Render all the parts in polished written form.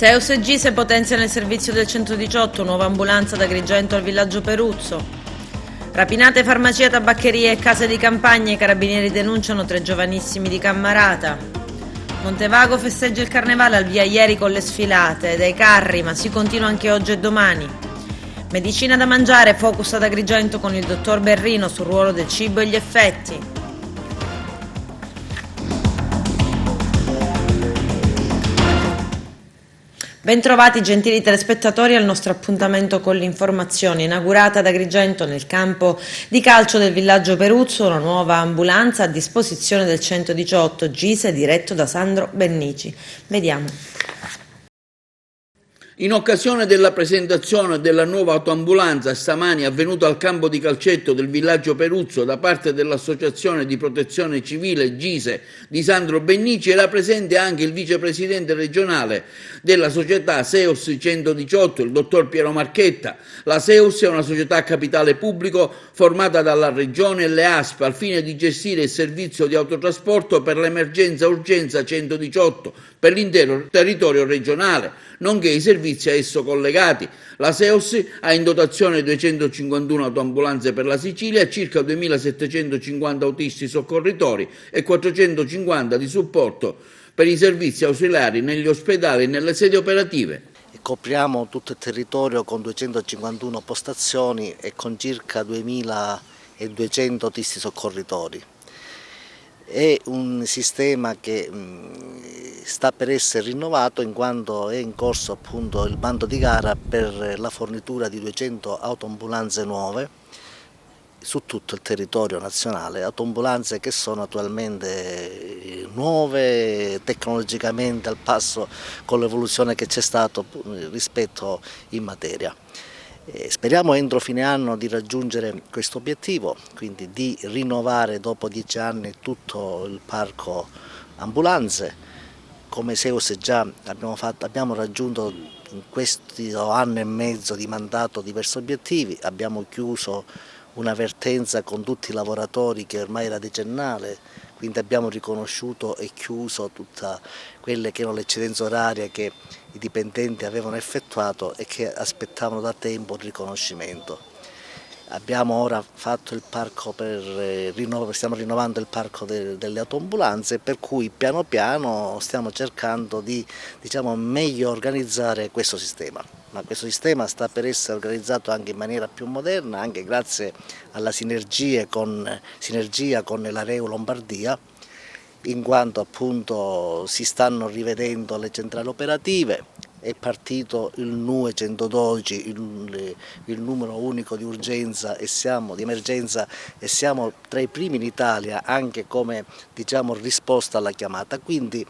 Seus e Gise potenziano il servizio del 118, nuova ambulanza da Agrigento al villaggio Peruzzo. Rapinate farmacie, tabaccherie e case di campagna, i carabinieri denunciano 3 giovanissimi di Cammarata. Montevago festeggia il carnevale al via ieri con le sfilate, dai carri, ma si continua anche oggi e domani. Medicina da mangiare, focus ad Agrigento con il dottor Berrino sul ruolo del cibo e gli effetti. Bentrovati gentili telespettatori al nostro appuntamento con l'informazione. Inaugurata ad Agrigento nel campo di calcio del villaggio Peruzzo una nuova ambulanza a disposizione del 118 Gise diretto da Sandro Bennici. Vediamo. In occasione della presentazione della nuova autoambulanza stamani avvenuta al campo di calcetto del villaggio Peruzzo da parte dell'Associazione di Protezione Civile Gise di Sandro Bennici era presente anche il vicepresidente regionale della società Seus 118, il dottor Piero Marchetta. La Seus è una società a capitale pubblico formata dalla Regione e le ASP al fine di gestire il servizio di autotrasporto per l'emergenza urgenza 118 per l'intero territorio regionale, nonché i servizi a esso collegati. La Seus ha in dotazione 251 autoambulanze per la Sicilia, circa 2.750 autisti soccorritori e 450 di supporto per i servizi ausiliari negli ospedali e nelle sedi operative. Copriamo tutto il territorio con 251 postazioni e con circa 2.200 autisti soccorritori. È un sistema che sta per essere rinnovato in quanto è in corso appunto il bando di gara per la fornitura di 200 autoambulanze nuove su tutto il territorio nazionale, autoambulanze che sono attualmente nuove, tecnologicamente al passo con l'evoluzione che c'è stato rispetto in materia. Speriamo entro fine anno di raggiungere questo obiettivo, quindi di rinnovare dopo 10 anni tutto il parco ambulanze. Come Seus già abbiamo raggiunto in questo anno e mezzo di mandato diversi obiettivi, abbiamo chiuso una vertenza con tutti i lavoratori che ormai era decennale, quindi abbiamo riconosciuto e chiuso tutte quelle che erano le eccedenze orarie che i dipendenti avevano effettuato e che aspettavano da tempo il riconoscimento. Abbiamo ora fatto il parco stiamo rinnovando il parco delle autoambulanze, per cui piano piano stiamo cercando di meglio organizzare questo sistema. Ma questo sistema sta per essere organizzato anche in maniera più moderna, anche grazie alla sinergia con la Reu Lombardia, in quanto appunto si stanno rivedendo le centrali operative. È partito il NUE 112, il numero unico di urgenza di emergenza e siamo tra i primi in Italia anche come risposta alla chiamata. Quindi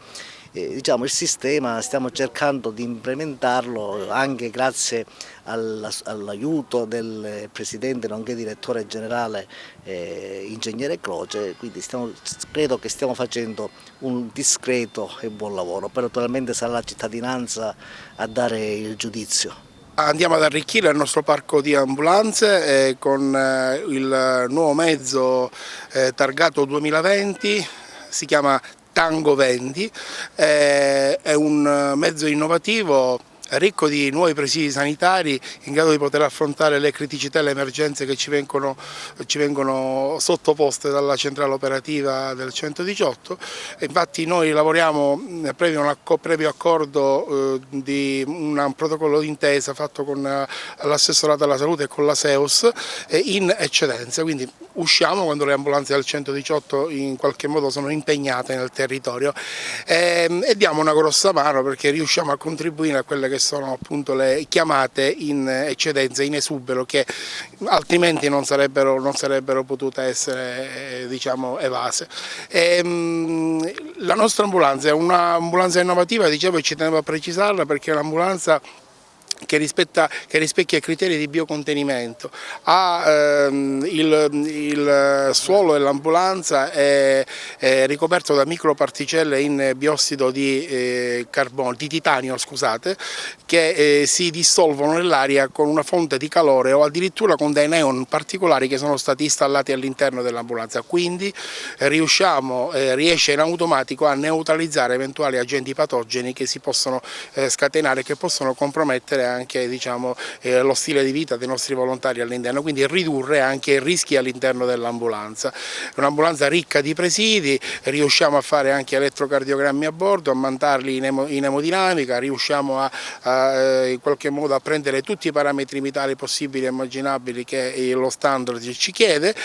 il sistema stiamo cercando di implementarlo anche grazie all'aiuto del Presidente nonché Direttore Generale Ingegnere Croce, quindi credo che stiamo facendo un discreto e buon lavoro, però naturalmente sarà la cittadinanza a dare il giudizio. Andiamo ad arricchire il nostro parco di ambulanze con il nuovo mezzo targato 2020, si chiama Tango 20, è un mezzo innovativo ricco di nuovi presidi sanitari in grado di poter affrontare le criticità e le emergenze che ci vengono sottoposte dalla centrale operativa del 118. Infatti noi lavoriamo previo accordo di un protocollo d'intesa fatto con l'assessorato alla salute e con la Seus in eccedenza, quindi usciamo quando le ambulanze del 118 in qualche modo sono impegnate nel territorio e diamo una grossa mano perché riusciamo a contribuire a quelle che sono appunto le chiamate in eccedenza, in esubero, che altrimenti non sarebbero potute essere evase. La nostra ambulanza è un'ambulanza innovativa, dicevo, e ci tenevo a precisarla perché è un'ambulanza che rispecchia i criteri di biocontenimento. Il suolo dell'ambulanza è ricoperto da microparticelle in biossido di titanio, scusate, che si dissolvono nell'aria con una fonte di calore o addirittura con dei neon particolari che sono stati installati all'interno dell'ambulanza. Quindi riesce in automatico a neutralizzare eventuali agenti patogeni che si possono scatenare, che possono compromettere anche, diciamo, lo stile di vita dei nostri volontari all'interno, quindi ridurre anche i rischi all'interno dell'ambulanza. Un'ambulanza ricca di presidi, riusciamo a fare anche elettrocardiogrammi a bordo, a mandarli in emodinamica, riusciamo in qualche modo a prendere tutti i parametri vitali possibili e immaginabili che lo standard ci chiede,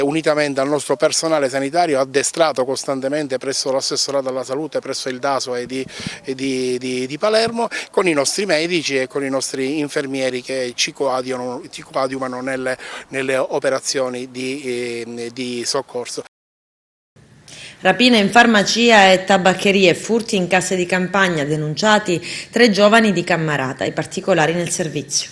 unitamente al nostro personale sanitario addestrato costantemente presso l'assessorato alla salute, presso il DASO di Palermo, con i nostri medici e con i nostri infermieri che ci coadiuvano nelle operazioni di soccorso. Rapine in farmacia e tabaccherie, furti in case di campagna, denunciati 3 giovani di Cammarata, i particolari nel servizio.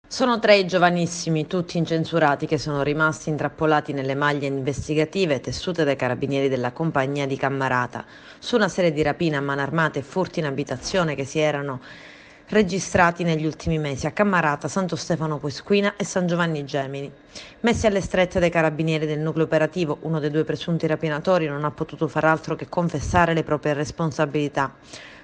Sono 3 giovanissimi, tutti incensurati, che sono rimasti intrappolati nelle maglie investigative tessute dai carabinieri della compagnia di Cammarata su una serie di rapine a mano armate e furti in abitazione che si erano registrati negli ultimi mesi a Cammarata, Santo Stefano Quisquina e San Giovanni Gemini. Messi alle strette dai carabinieri del nucleo operativo, uno dei 2 presunti rapinatori non ha potuto far altro che confessare le proprie responsabilità.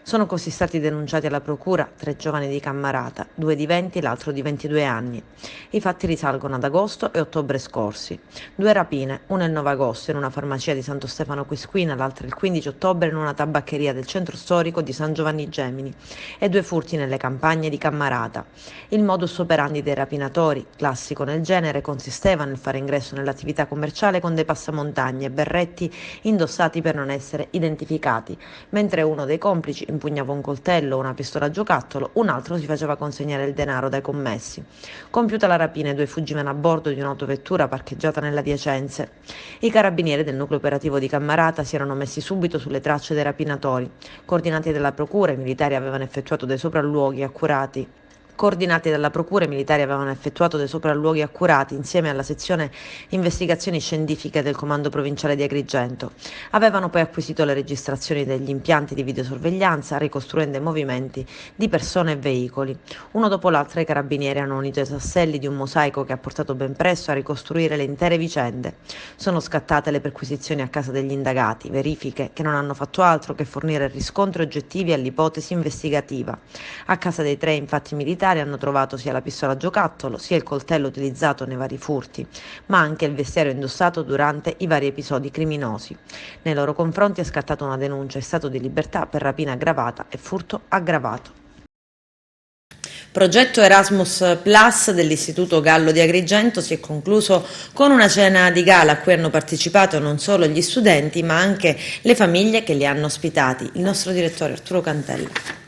Sono così stati denunciati alla procura 3 giovani di Cammarata, 2 di 20 e l'altro di 22 anni. I fatti risalgono ad agosto e ottobre scorsi. 2 rapine, una il 9 agosto in una farmacia di Santo Stefano Quisquina, l'altra il 15 ottobre in una tabaccheria del centro storico di San Giovanni Gemini, e 2 furti nelle campagne di Cammarata. Il modus operandi dei rapinatori, classico nel genere, consisteva nel fare ingresso nell'attività commerciale con dei passamontagne e berretti indossati per non essere identificati, mentre uno dei complici impugnava un coltello o una pistola a giocattolo, un altro si faceva consegnare il denaro dai commessi. Compiuta la rapina, i 2 fuggivano a bordo di un'autovettura parcheggiata nelle adiacenze. I carabinieri del nucleo operativo di Cammarata si erano messi subito sulle tracce dei rapinatori. Coordinati dalla procura, i militari avevano effettuato dei sopralluoghi accurati insieme alla sezione investigazioni scientifiche del comando provinciale di Agrigento. Avevano poi acquisito le registrazioni degli impianti di videosorveglianza, ricostruendo i movimenti di persone e veicoli. Uno dopo l'altro i carabinieri hanno unito i tasselli di un mosaico che ha portato ben presto a ricostruire le intere vicende. Sono scattate le perquisizioni a casa degli indagati, verifiche che non hanno fatto altro che fornire riscontri oggettivi all'ipotesi investigativa. A casa dei 3 infatti militari hanno trovato sia la pistola a giocattolo, sia il coltello utilizzato nei vari furti, ma anche il vestiario indossato durante i vari episodi criminosi. Nei loro confronti è scattata una denuncia in stato di libertà per rapina aggravata e furto aggravato. Progetto Erasmus Plus dell'Istituto Gallo di Agrigento si è concluso con una cena di gala a cui hanno partecipato non solo gli studenti ma anche le famiglie che li hanno ospitati. Il nostro direttore Arturo Cantella.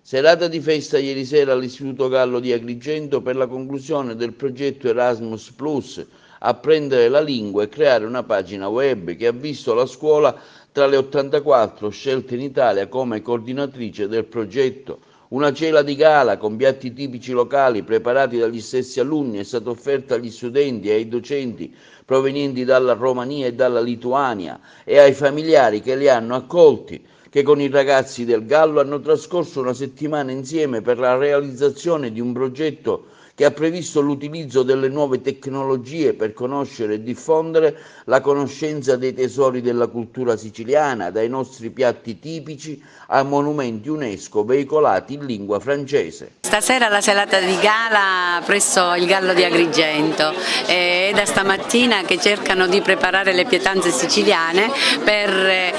Serata di festa ieri sera all'Istituto Gallo di Agrigento per la conclusione del progetto Erasmus Plus, apprendere la lingua e creare una pagina web, che ha visto la scuola tra le 84 scelte in Italia come coordinatrice del progetto. Una cena di gala con piatti tipici locali preparati dagli stessi alunni è stata offerta agli studenti e ai docenti provenienti dalla Romania e dalla Lituania e ai familiari che li hanno accolti, che con i ragazzi del Gallo hanno trascorso una settimana insieme per la realizzazione di un progetto che ha previsto l'utilizzo delle nuove tecnologie per conoscere e diffondere la conoscenza dei tesori della cultura siciliana, dai nostri piatti tipici a monumenti UNESCO veicolati in lingua francese. Stasera la serata di gala presso il Gallo di Agrigento, è da stamattina che cercano di preparare le pietanze siciliane per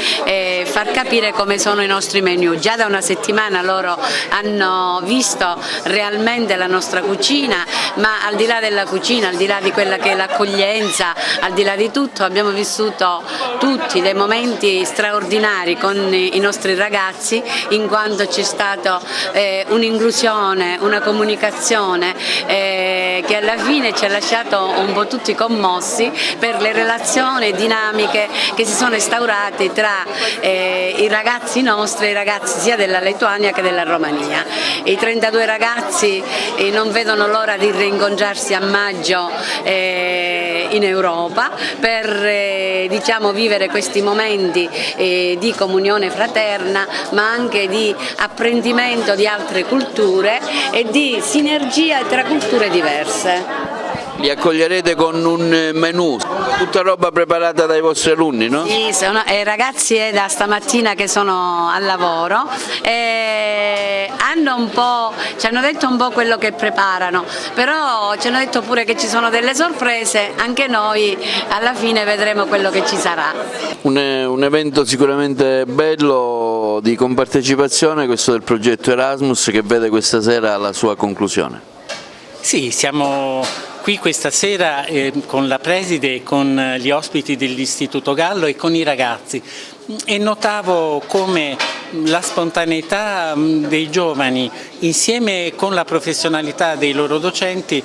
far capire come sono i nostri menù. Già da una settimana loro hanno visto realmente la nostra cucina, cucina, ma al di là della cucina, al di là di quella che è l'accoglienza, al di là di tutto abbiamo vissuto tutti dei momenti straordinari con i nostri ragazzi, in quanto c'è stata un'inclusione, una comunicazione che alla fine ci ha lasciato un po' tutti commossi per le relazioni dinamiche che si sono instaurate tra i ragazzi nostri e i ragazzi sia della Lituania che della Romania. I 32 ragazzi non vedono l'ora di rincontrarsi a maggio in Europa per diciamo, vivere questi momenti di comunione fraterna, ma anche di apprendimento di altre culture e di sinergia tra culture diverse. Li accoglierete con un menù, tutta roba preparata dai vostri alunni, no? Sì, sono ragazzi da stamattina che sono al lavoro e ci hanno detto un po' quello che preparano, però ci hanno detto pure che ci sono delle sorprese, anche noi alla fine vedremo quello che ci sarà. Un evento sicuramente bello di compartecipazione, questo del progetto Erasmus, che vede questa sera la sua conclusione. Sì, siamo qui questa sera con la preside, con gli ospiti dell'Istituto Gallo e con i ragazzi e notavo come la spontaneità dei giovani insieme con la professionalità dei loro docenti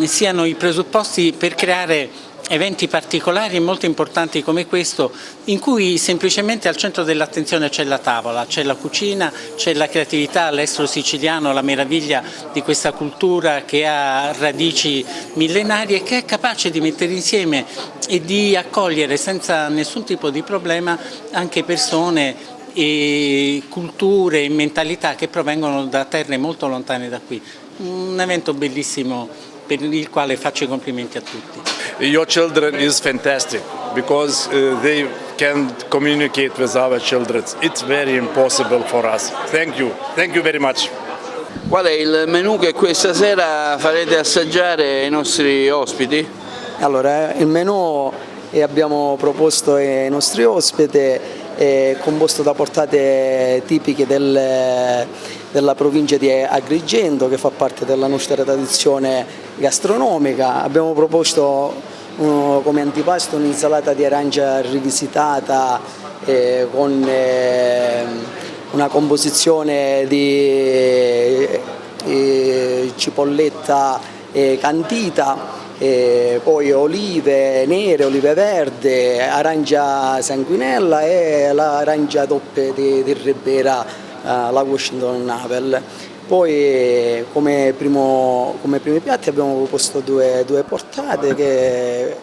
siano i presupposti per creare eventi particolari e molto importanti come questo, in cui semplicemente al centro dell'attenzione c'è la tavola, c'è la cucina, c'è la creatività, l'estro siciliano, la meraviglia di questa cultura che ha radici millenarie e che è capace di mettere insieme e di accogliere senza nessun tipo di problema anche persone e culture e mentalità che provengono da terre molto lontane da qui. Un evento bellissimo per il quale faccio i complimenti a tutti. Your children is fantastic because they can communicate with our children. It's very impossible for us. Thank you very much. Qual è il menù che questa sera farete assaggiare ai nostri ospiti? Allora, il menù abbiamo proposto ai nostri ospiti è composto da portate tipiche della provincia di Agrigento, che fa parte della nostra tradizione gastronomica. Abbiamo proposto come antipasto un'insalata di arancia rivisitata con una composizione di cipolletta candita, poi olive nere, olive verde, arancia sanguinella e l'arancia doppia di Ribera, la Washington Navel. Poi come primi piatti abbiamo proposto due portate,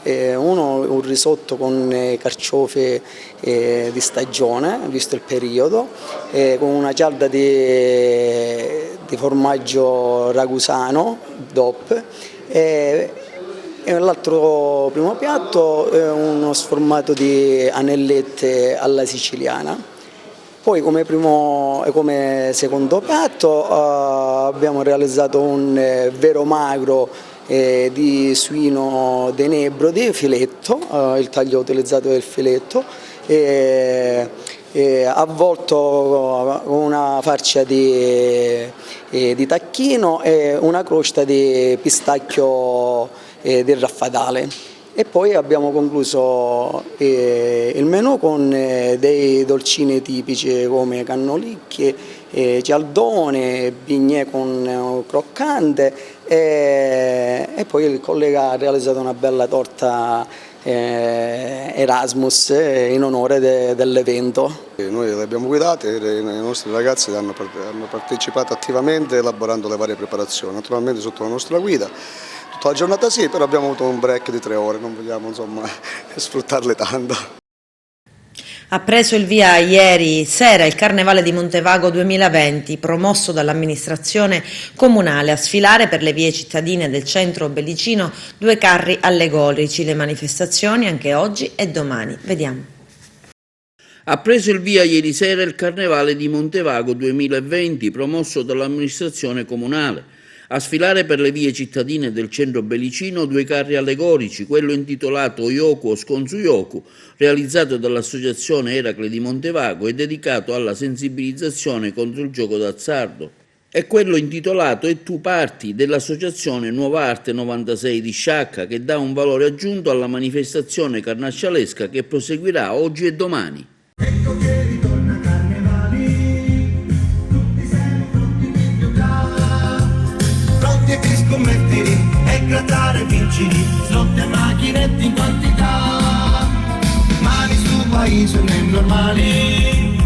un risotto con carciofi di stagione, visto il periodo, con una cialda di formaggio ragusano, DOP, e l'altro primo piatto è uno sformato di anellette alla siciliana. Poi come secondo piatto abbiamo realizzato un vero magro di suino dei Nebrodi, filetto, il taglio utilizzato è il filetto, avvolto con una farcia di tacchino e una crosta di pistacchio di raffadale. E poi abbiamo concluso il menù con dei dolcini tipici come cannolicchie, cialdone, bignè con croccante e poi il collega ha realizzato una bella torta Erasmus in onore dell'evento. Noi le abbiamo guidate e i nostri ragazzi hanno partecipato attivamente elaborando le varie preparazioni, naturalmente sotto la nostra guida. Tutta la giornata sì, però abbiamo avuto un break di 3 ore, non vogliamo sfruttarle tanto. Ha preso il via ieri sera il Carnevale di Montevago 2020, promosso dall'amministrazione comunale. A sfilare per le vie cittadine del centro bellicino 2 carri allegorici. Le manifestazioni anche oggi e domani. Vediamo. Ha preso il via ieri sera il Carnevale di Montevago 2020, promosso dall'amministrazione comunale. A sfilare per le vie cittadine del centro bellicino 2 carri allegorici, quello intitolato Oyoku o Sconsuyoku, realizzato dall'associazione Eracle di Montevago e dedicato alla sensibilizzazione contro il gioco d'azzardo. è quello intitolato "E tu parti", dell'associazione Nuova Arte 96 di Sciacca, che dà un valore aggiunto alla manifestazione carnascialesca che proseguirà oggi e domani. Ecco che ritorna Carnevali, tutti siamo pronti per giocare, pronti a scommettere e grattare vincili, slotte e macchinette in quantità, mani su paese non è normali,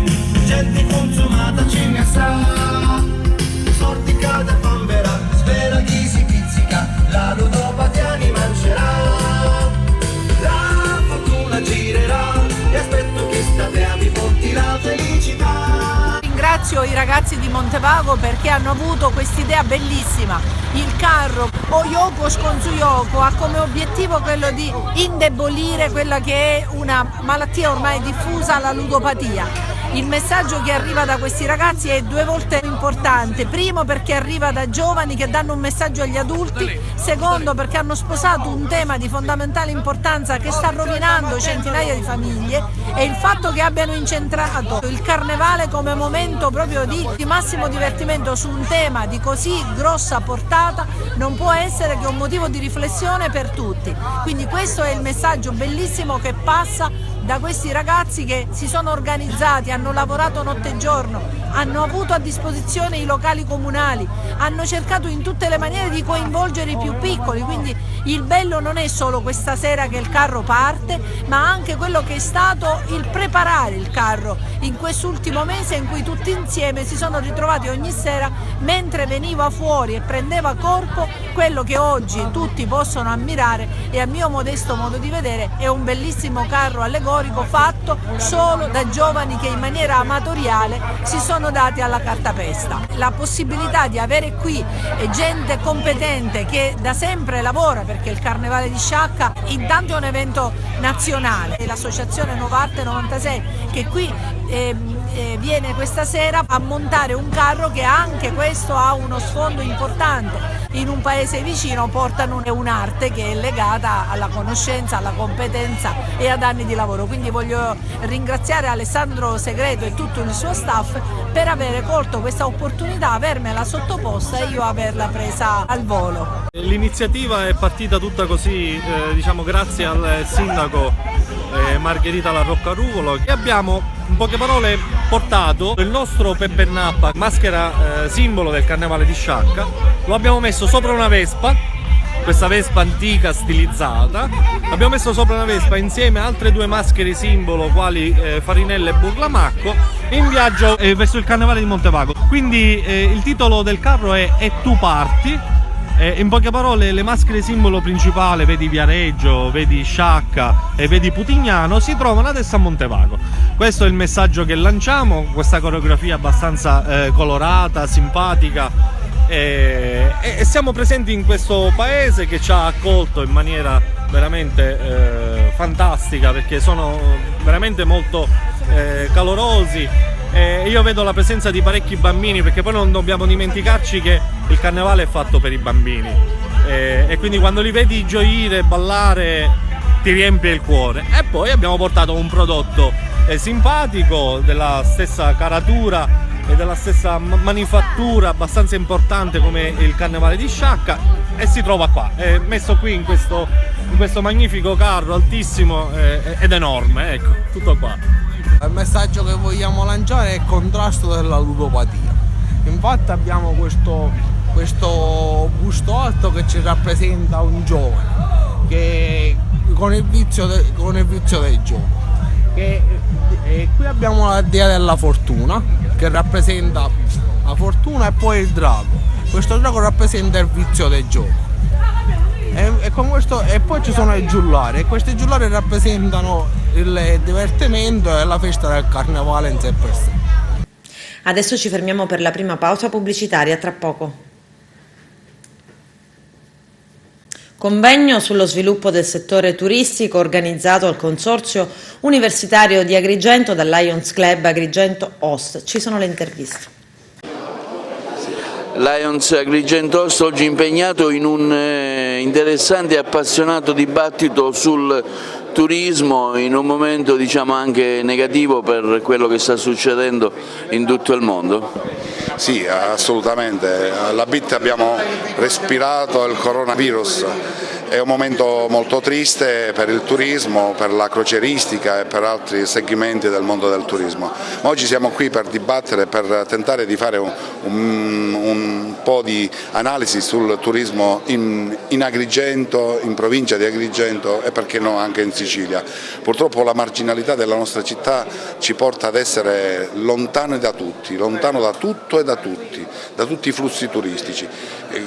gente consumata ce ne sta, sorticata bambera, spera chi si pizzica, la ludopatia mi mangerà, la fortuna girerà e aspetto che stasera mi porti la felicità. Ringrazio i ragazzi di Montevago perché hanno avuto quest'idea bellissima. Il carro Oyoko Sconzuyoko ha come obiettivo quello di indebolire quella che è una malattia ormai diffusa, la ludopatia. Il messaggio che arriva da questi ragazzi è due volte importante: primo perché arriva da giovani che danno un messaggio agli adulti, secondo perché hanno sposato un tema di fondamentale importanza che sta rovinando centinaia di famiglie, e il fatto che abbiano incentrato il carnevale come momento proprio di massimo divertimento su un tema di così grossa portata non può essere che un motivo di riflessione per tutti. Quindi questo è il messaggio bellissimo che passa da questi ragazzi che si sono organizzati, hanno lavorato notte e giorno, hanno avuto a disposizione i locali comunali, hanno cercato in tutte le maniere di coinvolgere i più piccoli, quindi il bello non è solo questa sera che il carro parte, ma anche quello che è stato il preparare il carro in quest'ultimo mese in cui tutti insieme si sono ritrovati ogni sera mentre veniva fuori e prendeva corpo quello che oggi tutti possono ammirare, e a mio modesto modo di vedere è un bellissimo carro allegorico fatto solo da giovani che in maniera amatoriale si sono dati alla cartapesta. La possibilità di avere qui gente competente che da sempre lavora, perché il Carnevale di Sciacca intanto è un evento nazionale, e l'associazione Nuova Arte 96 che qui viene questa sera a montare un carro che anche questo ha uno sfondo importante. In un paese vicino portano un'arte che è legata alla conoscenza, alla competenza e ad anni di lavoro. Quindi voglio ringraziare Alessandro Segreto e tutto il suo staff per aver colto questa opportunità, avermela sottoposta e io averla presa al volo. L'iniziativa è partita tutta così, diciamo grazie al sindaco Margherita La Roccaruvolo, e abbiamo in poche parole portato il nostro Peppe Nappa, maschera simbolo del Carnevale di Sciacca, lo abbiamo messo sopra una Vespa, questa Vespa antica stilizzata, l'abbiamo messo sopra una Vespa insieme a altre due maschere simbolo quali Farinella e Burlamacco, in viaggio verso il Carnevale di Montevago. Quindi il titolo del carro è "E tu parti". In poche parole, le maschere simbolo principale, vedi Viareggio, vedi Sciacca e vedi Putignano, si trovano adesso a Montevago. Questo è il messaggio che lanciamo, questa coreografia abbastanza colorata, simpatica, e siamo presenti in questo paese che ci ha accolto in maniera veramente fantastica, perché sono veramente molto calorosi. Io vedo la presenza di parecchi bambini, perché poi non dobbiamo dimenticarci che il carnevale è fatto per i bambini, e quindi quando li vedi gioire, ballare, ti riempie il cuore. E poi abbiamo portato un prodotto simpatico, della stessa caratura e della stessa manifattura abbastanza importante come il Carnevale di Sciacca, e si trova qua, è messo qui in questo magnifico carro altissimo ed enorme, ecco, tutto qua. Il messaggio che vogliamo lanciare è il contrasto della ludopatia. Infatti abbiamo questo busto alto che ci rappresenta un giovane che con il vizio del gioco. E qui abbiamo la dea della fortuna che rappresenta la fortuna, e poi il drago. Questo drago rappresenta il vizio del gioco. E poi ci sono i giullari, e questi giullari rappresentano il divertimento e la festa del carnevale in sé per sé. Adesso ci fermiamo per la prima pausa pubblicitaria, tra poco. Convegno sullo sviluppo del settore turistico organizzato al Consorzio Universitario di Agrigento dal Lions Club Agrigento Host. Ci sono le interviste. Lions Agrigento Host oggi impegnato in un interessante e appassionato dibattito sul turismo, in un momento diciamo anche negativo per quello che sta succedendo in tutto il mondo. Sì, assolutamente. La BIT abbiamo respirato il coronavirus. È un momento molto triste per il turismo, per la crocieristica e per altri segmenti del mondo del turismo. Ma oggi siamo qui per dibattere, per tentare di fare un po' di analisi sul turismo in Agrigento, in provincia di Agrigento e perché no anche in Sicilia. Purtroppo la marginalità della nostra città ci porta ad essere lontani da tutti, lontano da tutto e da tutti i flussi turistici.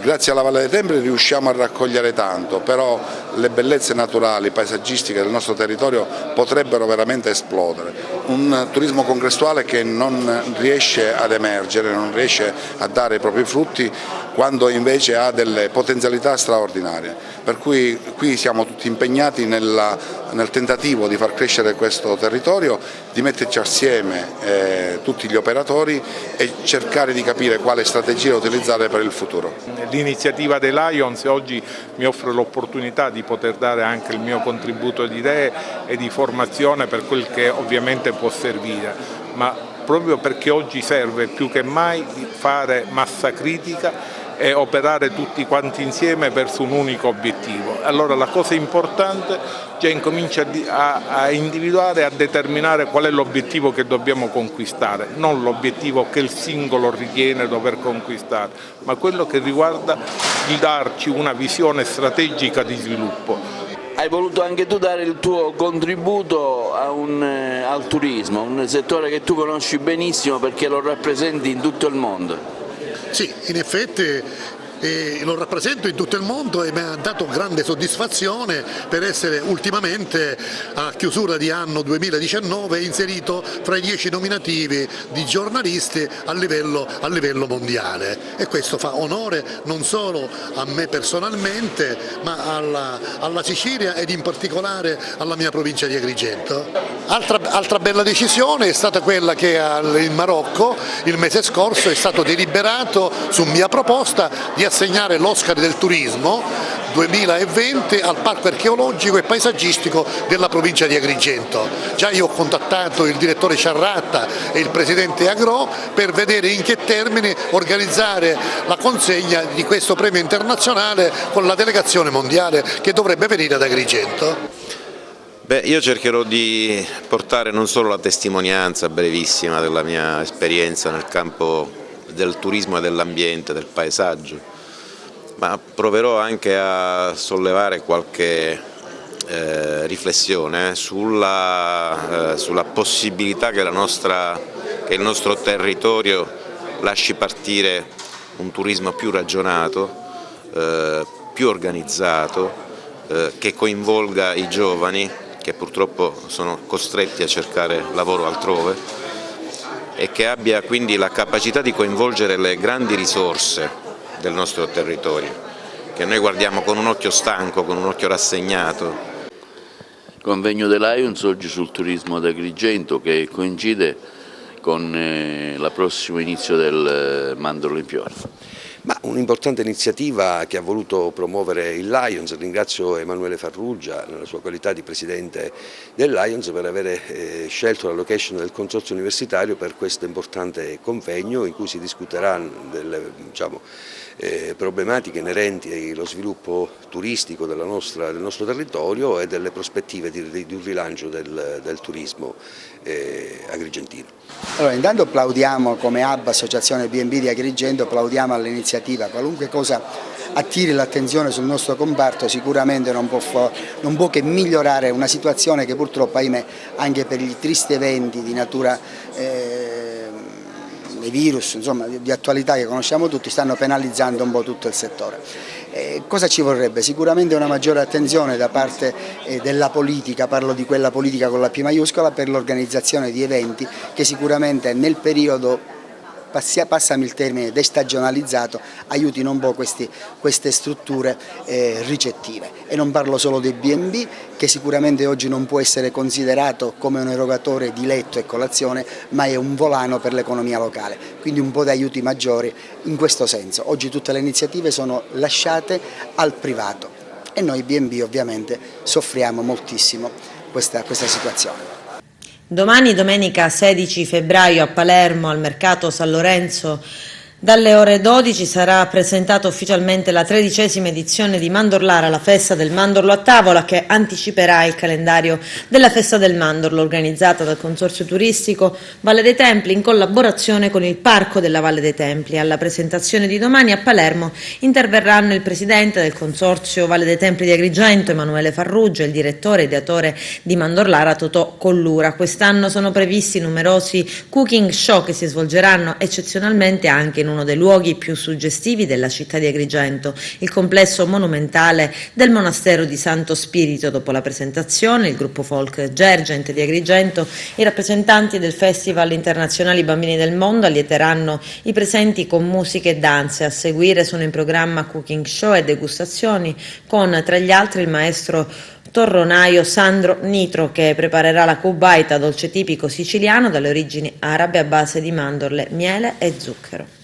Grazie alla Valle dei Templi riusciamo a raccogliere tanto, però le bellezze naturali, paesaggistiche del nostro territorio potrebbero veramente esplodere. Un turismo congressuale che non riesce ad emergere, non riesce a dare i propri frutti quando invece ha delle potenzialità straordinarie. Per cui qui siamo tutti impegnati nel tentativo di far crescere questo territorio, di metterci assieme tutti gli operatori e cercare di capire quale strategia utilizzare per il futuro. L'iniziativa dei Lions oggi mi offre l'opportunità di poter dare anche il mio contributo di idee e di formazione per quel che ovviamente può servire, ma proprio perché oggi serve più che mai fare massa critica e operare tutti quanti insieme verso un unico obiettivo. Allora la cosa importante già incomincia a individuare e a determinare qual è l'obiettivo che dobbiamo conquistare, non l'obiettivo che il singolo ritiene dover conquistare, ma quello che riguarda di darci una visione strategica di sviluppo. Hai voluto anche tu dare il tuo contributo al turismo, un settore che tu conosci benissimo perché lo rappresenti in tutto il mondo. Sì, in effetti lo rappresento in tutto il mondo e mi ha dato grande soddisfazione per essere ultimamente a chiusura di anno 2019 inserito fra i 10 nominativi di giornalisti a livello mondiale, e questo fa onore non solo a me personalmente ma alla Sicilia ed in particolare alla mia provincia di Agrigento. Altra bella decisione è stata quella che in Marocco il mese scorso è stato deliberato su mia proposta di assegnare l'Oscar del turismo 2020 al Parco archeologico e paesaggistico della provincia di Agrigento. Già io ho contattato il direttore Ciarratta e il presidente Agro per vedere in che termini organizzare la consegna di questo premio internazionale con la delegazione mondiale che dovrebbe venire ad Agrigento. Io cercherò di portare non solo la testimonianza brevissima della mia esperienza nel campo del turismo e dell'ambiente, del paesaggio, ma proverò anche a sollevare qualche riflessione sulla possibilità che il nostro territorio lasci partire un turismo più ragionato, più organizzato, che coinvolga i giovani che purtroppo sono costretti a cercare lavoro altrove e che abbia quindi la capacità di coinvolgere le grandi risorse del nostro territorio, che noi guardiamo con un occhio stanco, con un occhio rassegnato. Convegno dei Lions oggi sul turismo ad Agrigento, che coincide con il prossimo inizio del Mandorlo Olimpione. Ma un'importante iniziativa che ha voluto promuovere il Lions. Ringrazio Emanuele Farrugia nella sua qualità di presidente del Lions per aver scelto la location del consorzio universitario per questo importante convegno in cui si discuterà delle problematiche inerenti allo sviluppo turistico del nostro territorio e delle prospettive di un rilancio del turismo agrigentino. Allora, intanto plaudiamo come ABBA, Associazione B&B di Agrigento, plaudiamo all'iniziativa. Qualunque cosa attiri l'attenzione sul nostro comparto sicuramente non può che migliorare una situazione che purtroppo, ahimè, anche per gli tristi eventi di natura dei virus, insomma, di attualità che conosciamo tutti, stanno penalizzando un po' tutto il settore. Cosa ci vorrebbe? Sicuramente una maggiore attenzione da parte della politica, parlo di quella politica con la P maiuscola, per l'organizzazione di eventi che sicuramente nel periodo, passami il termine, destagionalizzato, aiutino un po' queste strutture ricettive. E non parlo solo dei B&B, che sicuramente oggi non può essere considerato come un erogatore di letto e colazione, ma è un volano per l'economia locale, quindi un po' di aiuti maggiori in questo senso. Oggi tutte le iniziative sono lasciate al privato e noi B&B ovviamente soffriamo moltissimo questa situazione. Domani, domenica 16 febbraio, a Palermo, al Mercato San Lorenzo, Dalle ore 12 sarà presentata ufficialmente la 13ª edizione di Mandorlara, la festa del mandorlo a tavola, che anticiperà il calendario della festa del mandorlo organizzata dal Consorzio Turistico Valle dei Templi in collaborazione con il Parco della Valle dei Templi. Alla presentazione di domani a Palermo interverranno il presidente del Consorzio Valle dei Templi di Agrigento, Emanuele Farrugia, e il direttore e ideatore di Mandorlara, Totò Collura. Quest'anno sono previsti numerosi cooking show che si svolgeranno eccezionalmente anche in uno dei luoghi più suggestivi della città di Agrigento, il complesso monumentale del monastero di Santo Spirito. Dopo la presentazione, il gruppo folk Gergent di Agrigento e i rappresentanti del Festival Internazionali Bambini del Mondo allieteranno i presenti con musiche e danze. A seguire sono in programma cooking show e degustazioni con, tra gli altri, il maestro torronaio Sandro Nitro, che preparerà la cubaita, dolce tipico siciliano dalle origini arabe a base di mandorle, miele e zucchero.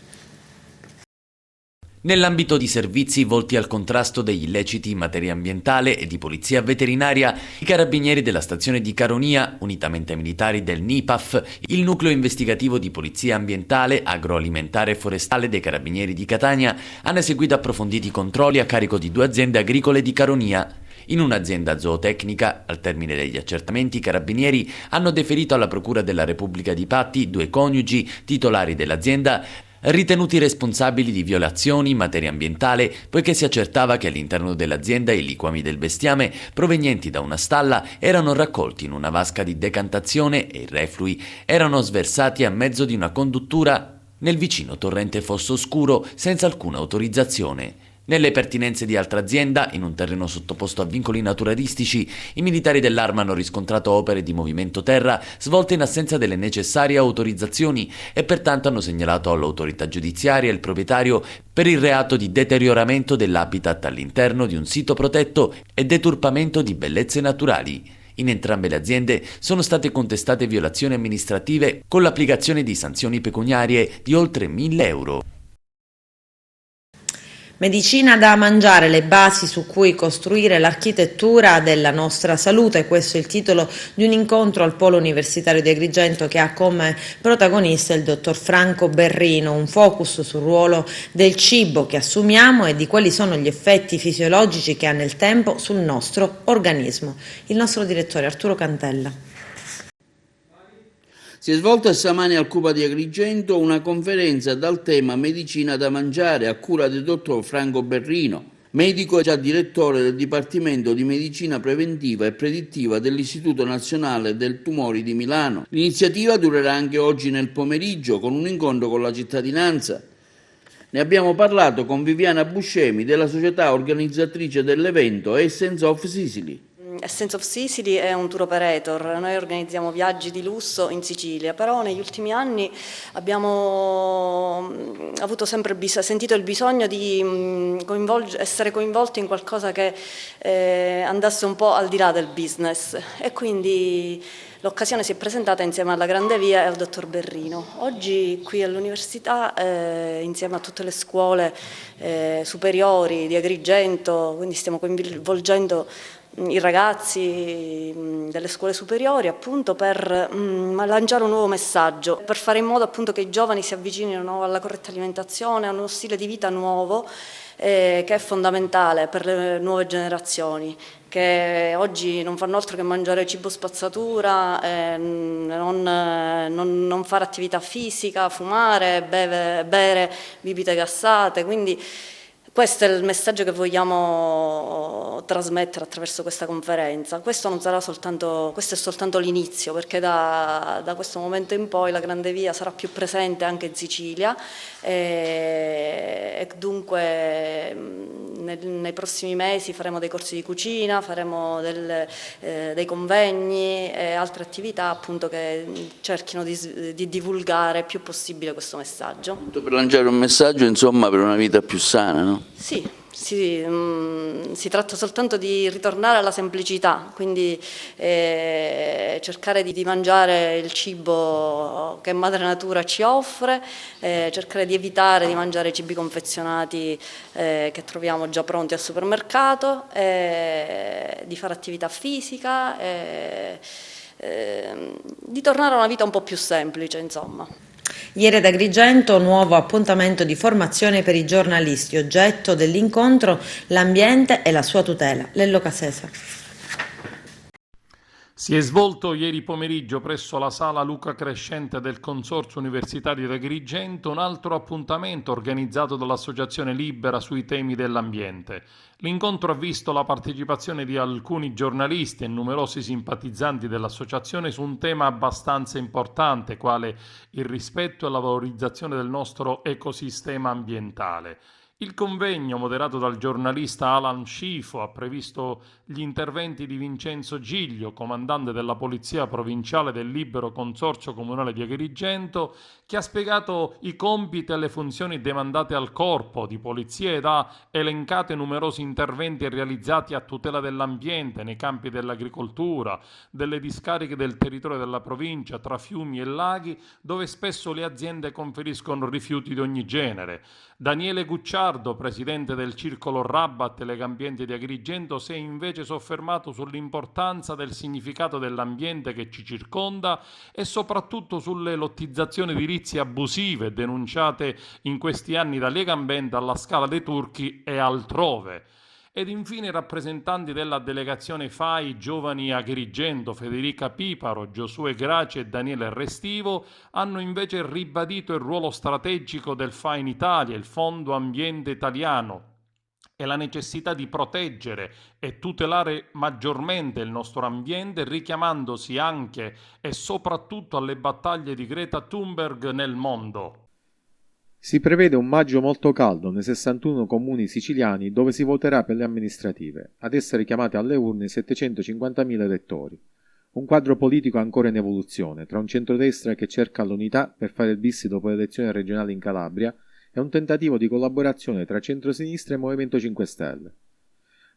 Nell'ambito di servizi volti al contrasto degli illeciti in materia ambientale e di polizia veterinaria, i carabinieri della stazione di Caronia, unitamente ai militari del NIPAF, il nucleo investigativo di polizia ambientale, agroalimentare e forestale dei carabinieri di Catania, hanno eseguito approfonditi controlli a carico di 2 aziende agricole di Caronia. In un'azienda zootecnica, al termine degli accertamenti, i carabinieri hanno deferito alla Procura della Repubblica di Patti 2 coniugi titolari dell'azienda ritenuti responsabili di violazioni in materia ambientale, poiché si accertava che all'interno dell'azienda i liquami del bestiame provenienti da una stalla erano raccolti in una vasca di decantazione e i reflui erano sversati a mezzo di una conduttura nel vicino torrente Fosso Scuro senza alcuna autorizzazione. Nelle pertinenze di altra azienda, in un terreno sottoposto a vincoli naturalistici, i militari dell'Arma hanno riscontrato opere di movimento terra svolte in assenza delle necessarie autorizzazioni e pertanto hanno segnalato all'autorità giudiziaria il proprietario per il reato di deterioramento dell'habitat all'interno di un sito protetto e deturpamento di bellezze naturali. In entrambe le aziende sono state contestate violazioni amministrative con l'applicazione di sanzioni pecuniarie di oltre 1.000 euro. Medicina da mangiare, le basi su cui costruire l'architettura della nostra salute. Questo è il titolo di un incontro al Polo Universitario di Agrigento che ha come protagonista il dottor Franco Berrino, un focus sul ruolo del cibo che assumiamo e di quali sono gli effetti fisiologici che ha nel tempo sul nostro organismo. Il nostro direttore Arturo Cantella. Si è svolta stamani al Cupa di Agrigento una conferenza dal tema Medicina da mangiare a cura del dottor Franco Berrino, medico e già direttore del Dipartimento di Medicina Preventiva e Predittiva dell'Istituto Nazionale del Tumori di Milano. L'iniziativa durerà anche oggi nel pomeriggio con un incontro con la cittadinanza. Ne abbiamo parlato con Viviana Buscemi della società organizzatrice dell'evento Essence of Sicily. Essence of Sicily è un tour operator, noi organizziamo viaggi di lusso in Sicilia, però negli ultimi anni abbiamo avuto sempre sentito il bisogno di essere coinvolti in qualcosa che andasse un po' al di là del business e quindi l'occasione si è presentata insieme alla Grande Via e al dottor Berrino. Oggi qui all'università, insieme a tutte le scuole superiori di Agrigento, quindi stiamo coinvolgendo i ragazzi delle scuole superiori appunto per lanciare un nuovo messaggio, per fare in modo appunto che i giovani si avvicinino alla corretta alimentazione, a uno stile di vita nuovo che è fondamentale per le nuove generazioni, che oggi non fanno altro che mangiare cibo spazzatura, non fare attività fisica, fumare, bere bibite gassate, quindi questo è il messaggio che vogliamo trasmettere attraverso questa conferenza. Questo non sarà questo è soltanto l'inizio, perché da questo momento in poi la Grande Via sarà più presente anche in Sicilia e dunque nei prossimi mesi faremo dei corsi di cucina, faremo dei convegni e altre attività appunto che cerchino di divulgare il più possibile questo messaggio. Per lanciare un messaggio, insomma, per una vita più sana, no? Sì, si tratta soltanto di ritornare alla semplicità, quindi cercare di mangiare il cibo che Madre Natura ci offre, cercare di evitare di mangiare cibi confezionati che troviamo già pronti al supermercato, di fare attività fisica, di tornare a una vita un po' più semplice, insomma. Ieri ad Agrigento nuovo appuntamento di formazione per i giornalisti, oggetto dell'incontro l'ambiente e la sua tutela. Lello Casesa. Si è svolto ieri pomeriggio presso la sala Luca Crescente del Consorzio Universitario di Agrigento un altro appuntamento organizzato dall'Associazione Libera sui temi dell'ambiente. L'incontro ha visto la partecipazione di alcuni giornalisti e numerosi simpatizzanti dell'associazione su un tema abbastanza importante, quale il rispetto e la valorizzazione del nostro ecosistema ambientale. Il convegno, moderato dal giornalista Alan Scifo, ha previsto gli interventi di Vincenzo Giglio, comandante della Polizia Provinciale del Libero Consorzio Comunale di Agrigento, che ha spiegato i compiti e le funzioni demandate al corpo di polizia ed ha elencato numerosi interventi realizzati a tutela dell'ambiente nei campi dell'agricoltura, delle discariche del territorio della provincia, tra fiumi e laghi, dove spesso le aziende conferiscono rifiuti di ogni genere. Daniele Gucciardo, presidente del Circolo Rabat e Legambiente di Agrigento, si è invece soffermato sull'importanza del significato dell'ambiente che ci circonda e soprattutto sulle lottizzazioni edilizie abusive denunciate in questi anni da Legambiente alla Scala dei Turchi e altrove. Ed infine i rappresentanti della delegazione FAI Giovani Agrigento, Federica Piparo, Giosuè Graci e Daniele Restivo, hanno invece ribadito il ruolo strategico del FAI in Italia, il Fondo Ambiente Italiano, e la necessità di proteggere e tutelare maggiormente il nostro ambiente, richiamandosi anche e soprattutto alle battaglie di Greta Thunberg nel mondo. Si prevede un maggio molto caldo nei 61 comuni siciliani dove si voterà per le amministrative, ad essere chiamati alle urne 750.000 elettori. Un quadro politico ancora in evoluzione, tra un centrodestra che cerca l'unità per fare il bis dopo le elezioni regionali in Calabria e un tentativo di collaborazione tra centrosinistra e Movimento 5 Stelle.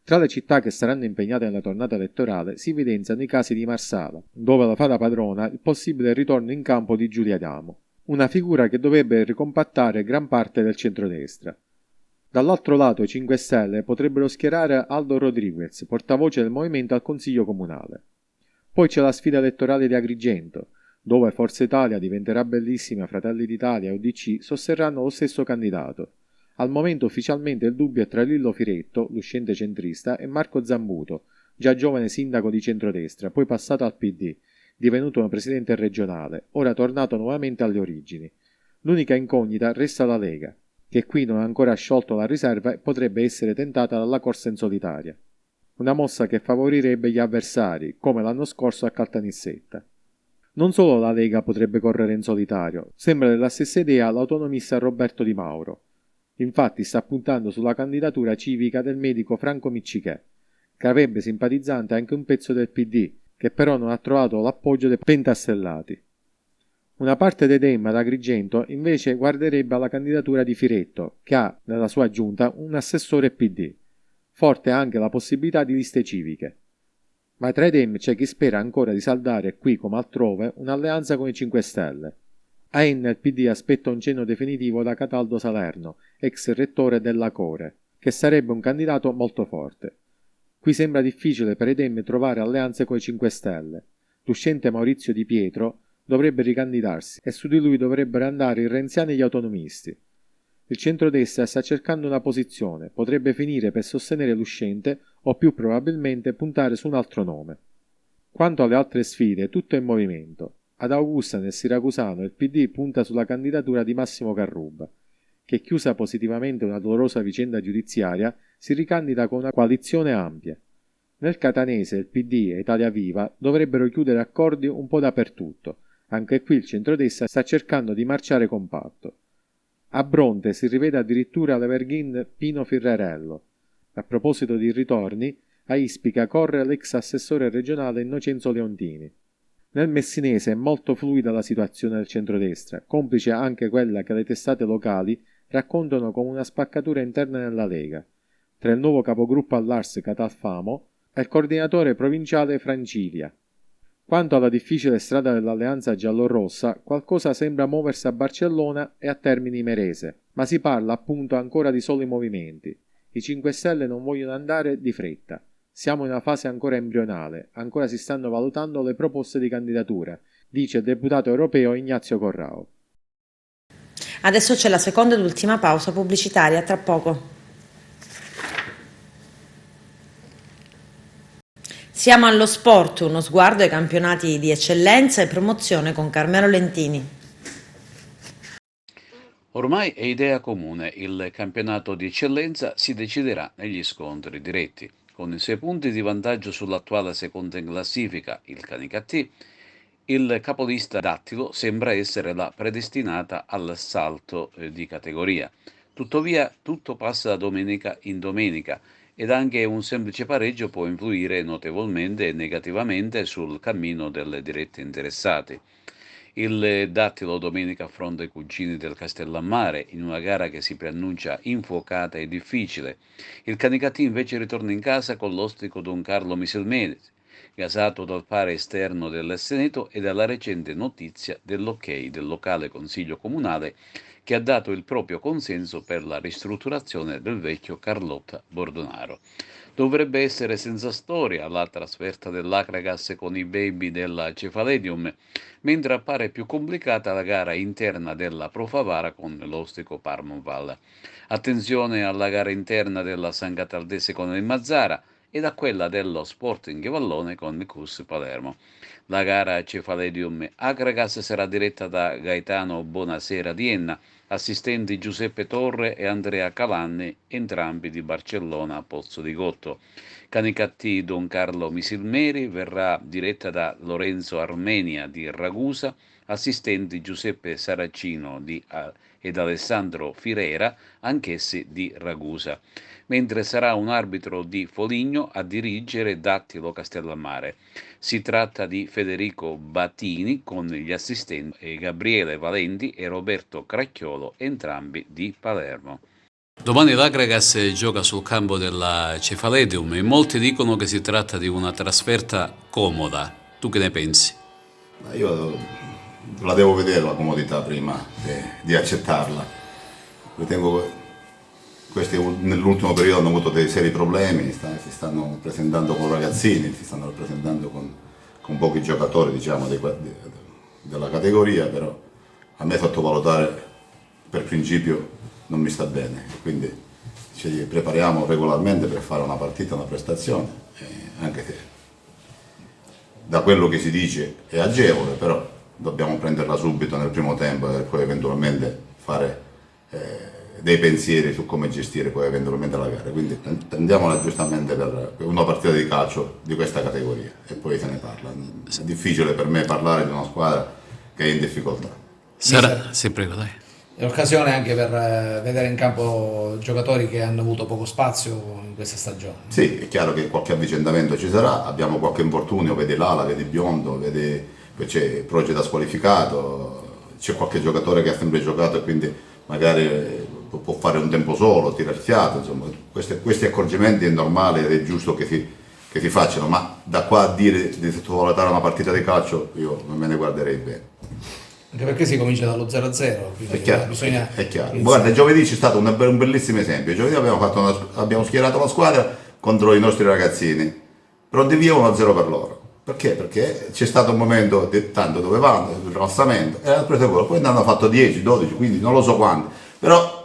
Tra le città che saranno impegnate nella tornata elettorale si evidenziano i casi di Marsala, dove la fa da padrona il possibile ritorno in campo di Giulia Adamo, una figura che dovrebbe ricompattare gran parte del centrodestra. Dall'altro lato i 5 Stelle potrebbero schierare Aldo Rodriguez, portavoce del movimento al Consiglio Comunale. Poi c'è la sfida elettorale di Agrigento, dove Forza Italia diventerà bellissima, Fratelli d'Italia e UDC sosterranno lo stesso candidato. Al momento ufficialmente il dubbio è tra Lillo Firetto, l'uscente centrista, e Marco Zambuto, già giovane sindaco di centrodestra, poi passato al PD, divenuto un presidente regionale, ora tornato nuovamente alle origini. L'unica incognita resta la Lega, che qui non ha ancora sciolto la riserva e potrebbe essere tentata dalla corsa in solitaria. Una mossa che favorirebbe gli avversari, come l'anno scorso a Caltanissetta. Non solo la Lega potrebbe correre in solitario, sembra della stessa idea l'autonomista Roberto Di Mauro. Infatti sta puntando sulla candidatura civica del medico Franco Miccichè, che avrebbe simpatizzante anche un pezzo del PD, che però non ha trovato l'appoggio dei pentastellati. Una parte dei Dem ad Agrigento invece guarderebbe alla candidatura di Firetto, che ha nella sua giunta un assessore PD. Forte anche la possibilità di liste civiche. Ma tra i Dem c'è chi spera ancora di saldare qui come altrove un'alleanza con i 5 Stelle. A Enna il PD aspetta un cenno definitivo da Cataldo Salerno, ex rettore della Core, che sarebbe un candidato molto forte. Qui sembra difficile per i Dem trovare alleanze con i 5 Stelle. L'uscente Maurizio Di Pietro dovrebbe ricandidarsi e su di lui dovrebbero andare i renziani e gli autonomisti. Il centrodestra sta cercando una posizione, potrebbe finire per sostenere l'uscente o più probabilmente puntare su un altro nome. Quanto alle altre sfide, tutto è in movimento. Ad Augusta nel Siracusano il PD punta sulla candidatura di Massimo Carrubba, che chiusa positivamente una dolorosa vicenda giudiziaria si ricandida con una coalizione ampia. Nel Catanese il PD e Italia Viva dovrebbero chiudere accordi un po' dappertutto, anche qui il centrodestra sta cercando di marciare compatto. A Bronte si rivede addirittura l'Evergreen Pino Firrarello. A proposito di ritorni, a Ispica corre l'ex assessore regionale Innocenzo Leontini. Nel Messinese è molto fluida la situazione del centrodestra, complice anche quella che le testate locali raccontano come una spaccatura interna nella Lega, tra il nuovo capogruppo all'Ars Catalfamo e il coordinatore provinciale Francilia. Quanto alla difficile strada dell'alleanza giallorossa, qualcosa sembra muoversi a Barcellona e a Termini Imerese, ma si parla appunto ancora di soli movimenti. I 5 Stelle non vogliono andare di fretta. Siamo in una fase ancora embrionale, ancora si stanno valutando le proposte di candidatura, dice il deputato europeo Ignazio Corrao. Adesso c'è la seconda ed ultima pausa pubblicitaria, tra poco. Siamo allo sport, uno sguardo ai campionati di eccellenza e promozione con Carmelo Lentini. Ormai è idea comune, il campionato di eccellenza si deciderà negli scontri diretti. Con i 6 punti di vantaggio sull'attuale seconda in classifica, il Canicattì, il capolista Dattilo sembra essere la predestinata al salto di categoria. Tuttavia tutto passa da domenica in domenica ed anche un semplice pareggio può influire notevolmente e negativamente sul cammino delle dirette interessate. Il Dattilo domenica affronta i cugini del Castellammare in una gara che si preannuncia infuocata e difficile. Il Canicattì invece ritorna in casa con l'ostico Don Carlo Miselmesi, gasato dal pare esterno dell'Esseneto e dalla recente notizia dell'ok del locale consiglio comunale che ha dato il proprio consenso per la ristrutturazione del vecchio Carlotta Bordonaro. Dovrebbe essere senza storia la trasferta dell'Akragas con i baby della Cefaledium, mentre appare più complicata la gara interna della Pro Favara con l'ostico Parmonval. Attenzione alla gara interna della San Cataldese con il Mazzara ed a quella dello Sporting Vallone con il CUS Palermo. La gara Cefaledium Akragas sarà diretta da Gaetano Bonasera di Enna, assistenti Giuseppe Torre e Andrea Calanni, entrambi di Barcellona Pozzo di Gotto. Canicattì Don Carlo Misilmeri verrà diretta da Lorenzo Armenia di Ragusa, assistenti Giuseppe Saracino ed Alessandro Firera, anch'essi di Ragusa, mentre sarà un arbitro di Foligno a dirigere Dattilo Castellammare. Si tratta di Federico Battini con gli assistenti Gabriele Valenti e Roberto Cracchiolo, entrambi di Palermo. Domani l'Akragas gioca sul campo della Cefaledium e molti dicono che si tratta di una trasferta comoda. Tu che ne pensi? Io la devo vedere la comodità prima di accettarla. Ritengo che questi nell'ultimo periodo hanno avuto dei seri problemi, si stanno presentando con ragazzini, si stanno presentando con pochi giocatori diciamo, della categoria, però a me sottovalutare per principio non mi sta bene, quindi ci prepariamo regolarmente per fare una partita, una prestazione, anche se da quello che si dice è agevole, però dobbiamo prenderla subito nel primo tempo e poi eventualmente fare dei pensieri su come gestire poi eventualmente la gara, quindi prendiamola giustamente per una partita di calcio di questa categoria e poi se ne parla. È difficile per me parlare di una squadra che è in difficoltà. Sarà, sì, prego, dai. È occasione anche per vedere in campo giocatori che hanno avuto poco spazio in questa stagione. Sì, è chiaro che qualche avvicendamento ci sarà, abbiamo qualche infortunio, vedi Lala, vedi Biondo, poi c'è Proceda squalificato, c'è qualche giocatore che ha sempre giocato e quindi magari può fare un tempo solo, tira il fiato, insomma, questi accorgimenti è normale ed è giusto che si facciano, ma da qua a dire di sottovalutare una partita di calcio io non me ne guarderei bene. Anche perché si comincia dallo 0-0, quindi bisogna è chiaro. Guarda, giovedì c'è stato un bellissimo esempio, giovedì abbiamo schierato la squadra contro i nostri ragazzini, pronti via 1-0 per loro. Perché? Perché c'è stato un momento tanto dove vanno, il rilassamento, e hanno preso gol, poi ne hanno fatto 10, 12,15, non lo so quanti, però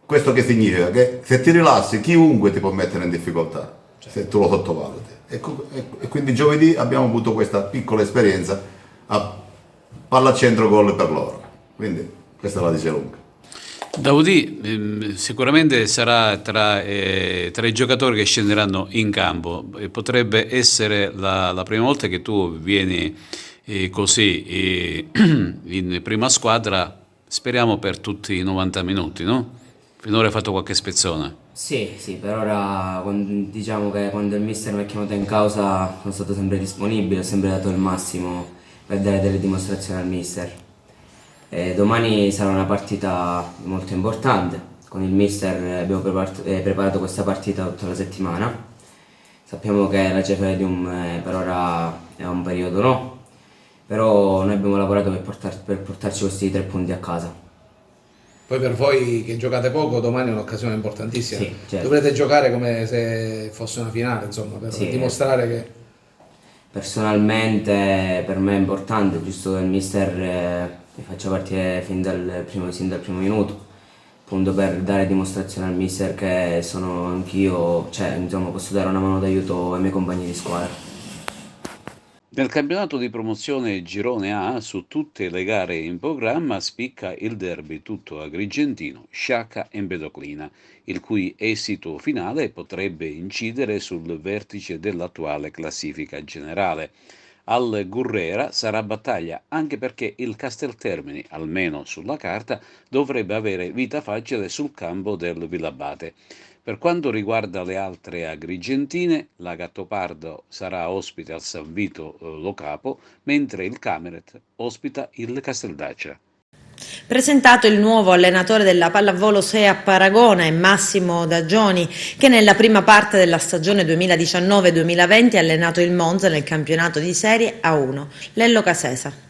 questo che significa? Che se ti rilassi chiunque ti può mettere in difficoltà, se tu lo sottovaluti. E quindi giovedì abbiamo avuto questa piccola esperienza a palla a centro gol per loro, quindi questa la dice lunga. Daudi sicuramente sarà tra i giocatori che scenderanno in campo, potrebbe essere la prima volta che tu vieni così in prima squadra, speriamo per tutti i 90 minuti, no? Finora hai fatto qualche spezzone. Sì, per ora diciamo che quando il mister mi ha chiamato in causa sono stato sempre disponibile, ho sempre dato il massimo per dare delle dimostrazioni al mister. Domani sarà una partita molto importante, con il mister abbiamo preparato questa partita tutta la settimana. Sappiamo che la Cefaledium per ora è un periodo no, però noi abbiamo lavorato per portarci questi 3 punti a casa. Poi per voi che giocate poco, domani è un'occasione importantissima. Sì, certo. Dovrete giocare come se fosse una finale, insomma, per dimostrare che... Personalmente per me è importante, giusto che il mister mi faccia partire sin dal primo minuto, appunto per dare dimostrazione al mister che sono anch'io, cioè insomma posso dare una mano d'aiuto ai miei compagni di squadra. Nel campionato di promozione Girone A, su tutte le gare in programma, spicca il derby tutto agrigentino Sciacca-Empedoclina, il cui esito finale potrebbe incidere sul vertice dell'attuale classifica generale. Al Gurrera sarà battaglia anche perché il Casteltermini, almeno sulla carta, dovrebbe avere vita facile sul campo del Villabate. Per quanto riguarda le altre agrigentine, la Gattopardo sarà ospite al San Vito Lo Capo, mentre il Cameret ospita il Casteldaccia. Presentato il nuovo allenatore della pallavolo SEAP Aragona è Massimo Dagioni, che nella prima parte della stagione 2019-2020 ha allenato il Monza nel campionato di Serie A1. Lello Casesa.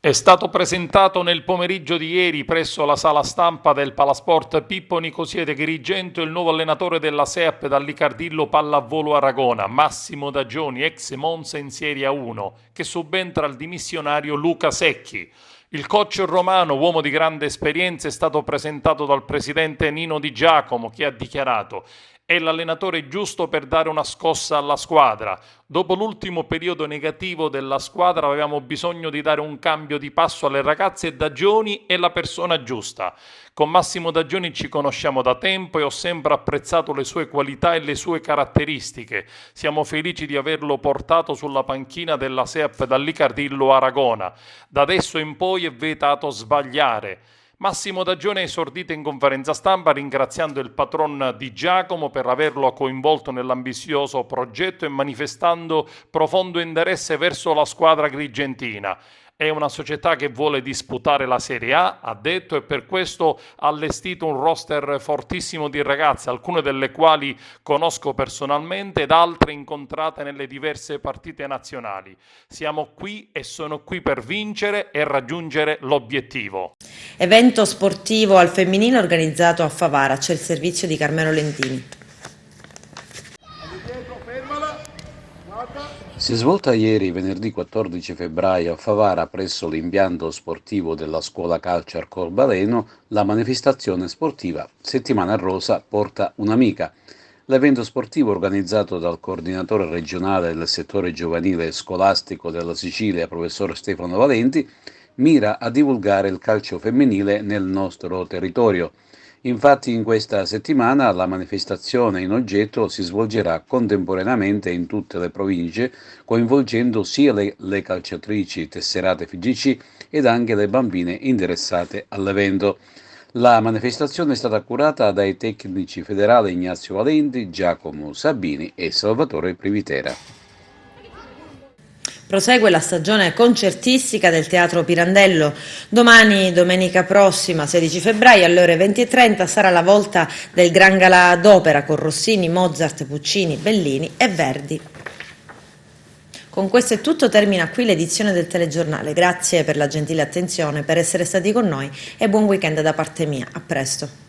È stato presentato nel pomeriggio di ieri presso la sala stampa del Palasport Pippo Nicosia di Agrigento il nuovo allenatore della SEAP dall'Icardillo Pallavolo Aragona, Massimo Dagioni, ex Monza in Serie A1, che subentra al dimissionario Luca Secchi. Il coach romano, uomo di grande esperienza, è stato presentato dal presidente Nino Di Giacomo, che ha dichiarato: è l'allenatore giusto per dare una scossa alla squadra. Dopo l'ultimo periodo negativo della squadra avevamo bisogno di dare un cambio di passo alle ragazze e Dagioni è la persona giusta. Con Massimo Dagioni ci conosciamo da tempo e ho sempre apprezzato le sue qualità e le sue caratteristiche. Siamo felici di averlo portato sulla panchina della SEAP dall'Icardillo Aragona. Da adesso in poi è vietato sbagliare. Massimo Dagioni ha esordito in conferenza stampa ringraziando il patron Di Giacomo per averlo coinvolto nell'ambizioso progetto e manifestando profondo interesse verso la squadra agrigentina. È una società che vuole disputare la Serie A, ha detto, e per questo ha allestito un roster fortissimo di ragazze, alcune delle quali conosco personalmente ed altre incontrate nelle diverse partite nazionali. Siamo qui e sono qui per vincere e raggiungere l'obiettivo. Evento sportivo al femminile organizzato a Favara, c'è il servizio di Carmelo Lentini. Si è svolta ieri, venerdì 14 febbraio, a Favara, presso l'impianto sportivo della scuola calcio Arcobaleno, la manifestazione sportiva Settimana Rosa porta un'amica. L'evento sportivo, organizzato dal coordinatore regionale del settore giovanile scolastico della Sicilia, professor Stefano Valenti, mira a divulgare il calcio femminile nel nostro territorio. Infatti in questa settimana la manifestazione in oggetto si svolgerà contemporaneamente in tutte le province, coinvolgendo sia le calciatrici tesserate FIGC ed anche le bambine interessate all'evento. La manifestazione è stata curata dai tecnici federali Ignazio Valenti, Giacomo Sabini e Salvatore Privitera. Prosegue la stagione concertistica del Teatro Pirandello. Domani, domenica prossima, 16 febbraio, alle ore 20:30, sarà la volta del Gran Galà d'Opera con Rossini, Mozart, Puccini, Bellini e Verdi. Con questo è tutto, termina qui l'edizione del telegiornale. Grazie per la gentile attenzione, per essere stati con noi e buon weekend da parte mia. A presto.